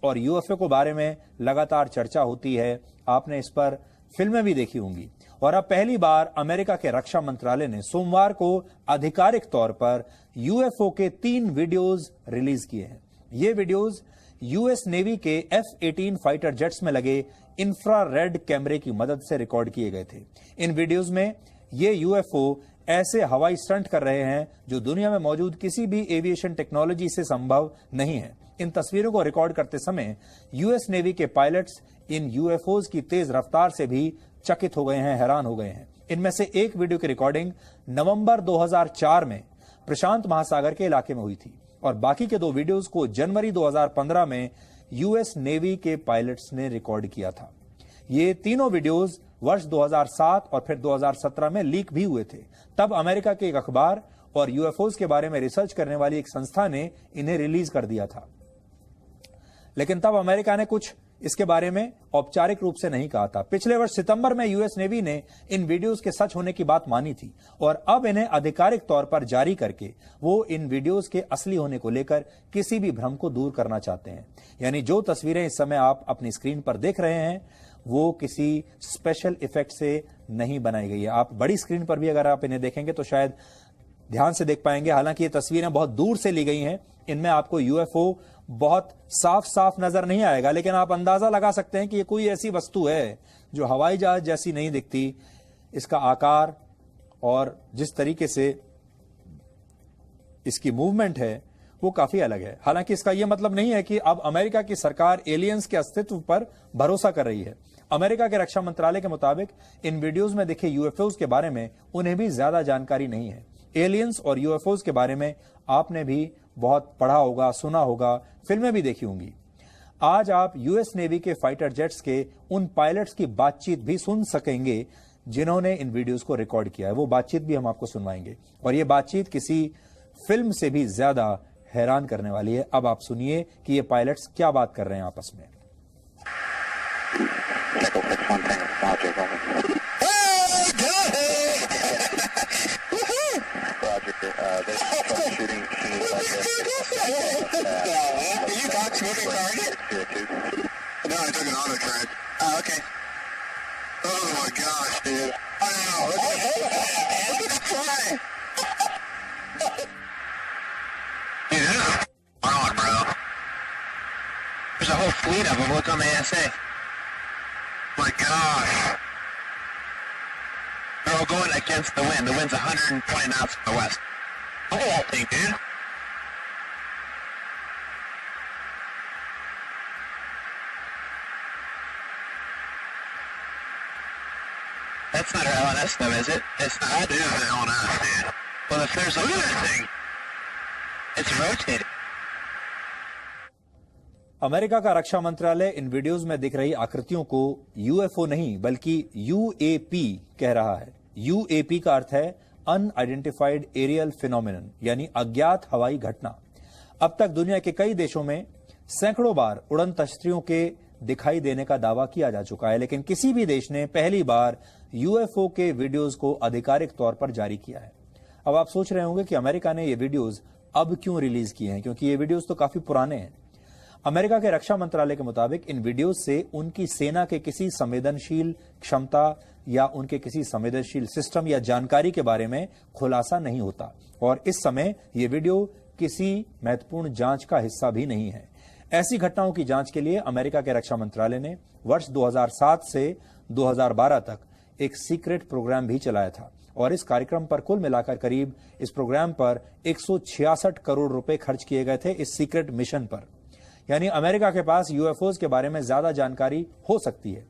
और यूएफओ के बारे में लगातार चर्चा होती है। आपने इस पर फिल्में भी देखी होंगी और अब पहली बार अमेरिका के रक्षा मंत्रालय ने सोमवार को आधिकारिक तौर पर यूएफओ के 3 वीडियोज रिलीज किए हैं। ये वीडियोज यूएस नेवी के F-18 फाइटर जेट्स में लगे इंफ्रारेड कैमरे की मदद से रिकॉर्ड किए गए थे। इन वीडियोज में ये यूएफओ ऐसे हवाई स्टंट कर रहे हैं जो दुनिया में मौजूद किसी भी एविएशन टेक्नोलॉजी से संभव नहीं है। इन तस्वीरों को रिकॉर्ड करते समय यूएस नेवी के पायलट्स इन यूएफओज की तेज रफ्तार से भी चकित हो गए हैं, हैरान हो गए हैं। इनमें से एक वीडियो की रिकॉर्डिंग नवंबर 2004 में प्रशांत महासागर के इलाके में हुई थी और बाकी के 2 वीडियोज को जनवरी 2015 में यूएस नेवी के पायलट्स ने रिकॉर्ड किया था। ये तीनों वीडियोज वर्ष 2007 और फिर 2017 में लीक भी हुए थे। तब अमेरिका के एक अखबार और यूएफओज के बारे में रिसर्च करने वाली एक संस्था ने इन्हें रिलीज कर दिया था, लेकिन तब अमेरिका ने कुछ इसके बारे में औपचारिक रूप से नहीं कहा था। पिछले वर्ष सितंबर में यूएस नेवी ने इन वीडियोस के सच होने की बात मानी थी और अब इन्हें आधिकारिक तौर पर जारी करके वो इन वीडियोस के असली होने को लेकर किसी भी भ्रम को दूर करना चाहते हैं। यानी जो तस्वीरें इस समय आप अपनी स्क्रीन पर देख रहे हैं वो किसी स्पेशल इफेक्ट से नहीं बनाई गई है। आप बड़ी स्क्रीन पर भी अगर आप इन्हें देखेंगे तो शायद ध्यान से देख पाएंगे। हालांकि ये तस्वीरें बहुत दूर से ली गई हैं, इनमें आपको यूएफओ बहुत साफ साफ नजर नहीं आएगा, लेकिन आप अंदाजा लगा सकते हैं कि ये कोई ऐसी वस्तु है जो हवाई जहाज जैसी नहीं दिखती। इसका आकार और जिस तरीके से इसकी मूवमेंट है वो काफी अलग है। हालांकि इसका यह मतलब नहीं है कि अब अमेरिका की सरकार एलियंस के अस्तित्व पर भरोसा कर रही है। अमेरिका के रक्षा मंत्रालय के मुताबिक इन वीडियोज में दिखे यूएफओज के बारे में उन्हें भी ज्यादा जानकारी नहीं है। एलियंस और यूएफओज के बारे में आपने भी बहुत पढ़ा होगा, सुना होगा, फिल्में भी देखी होंगी। आज आप यूएस नेवी के फाइटर जेट्स के उन पायलट्स की बातचीत भी सुन सकेंगे जिन्होंने इन वीडियोस को रिकॉर्ड किया है। वो बातचीत भी हम आपको सुनवाएंगे और ये बातचीत किसी फिल्म से भी ज्यादा हैरान करने वाली है। अब आप सुनिए कि ये पायलट्स क्या बात कर रहे हैं आपस में। You got moving target? No, I took an auto track. Oh, okay. Oh my gosh, dude. I know. Let's fly. Yeah. On, bro. There's a whole fleet of them. Look on the ASA. My gosh. They're all going against the wind. The wind's 120 knots from the west. Look at that thing, dude. That's not our LNS though, is it? It's not. That is an LNS, dude. Well, if there's look at that thing. It's rotating. America का रक्षा मंत्रालय इन videos में दिख रही आकृतियों को UFO नहीं बल्कि UAP कह रहा है। यूएपी का अर्थ है अनआइडेंटिफाइड एरियल फिनोमिनन, यानी अज्ञात हवाई घटना। अब तक दुनिया के कई देशों में सैकड़ों बार उड़न तश्तियों के दिखाई देने का दावा किया जा चुका है, लेकिन किसी भी देश ने पहली बार यूएफओ के वीडियोस को आधिकारिक तौर पर जारी किया है। अब आप सोच रहे होंगे कि अमेरिका ने ये वीडियोस अब क्यों रिलीज किए हैं, क्योंकि ये वीडियोस तो काफी पुराने हैं। अमेरिका के रक्षा मंत्रालय के मुताबिक इन वीडियोस से उनकी सेना के किसी संवेदनशील क्षमता या उनके किसी संवेदनशील सिस्टम या जानकारी के बारे में खुलासा नहीं होता और इस समय ये वीडियो किसी महत्वपूर्ण जांच का हिस्सा भी नहीं है। ऐसी घटनाओं की जांच के लिए अमेरिका के रक्षा मंत्रालय ने वर्ष 2007 से 2012 तक एक सीक्रेट प्रोग्राम भी चलाया था और इस कार्यक्रम पर कुल मिलाकर करीब इस प्रोग्राम पर 166 करोड़ रुपए खर्च किए गए थे इस सीक्रेट मिशन पर। यानी अमेरिका के पास यूएफओज के बारे में ज्यादा जानकारी हो सकती है।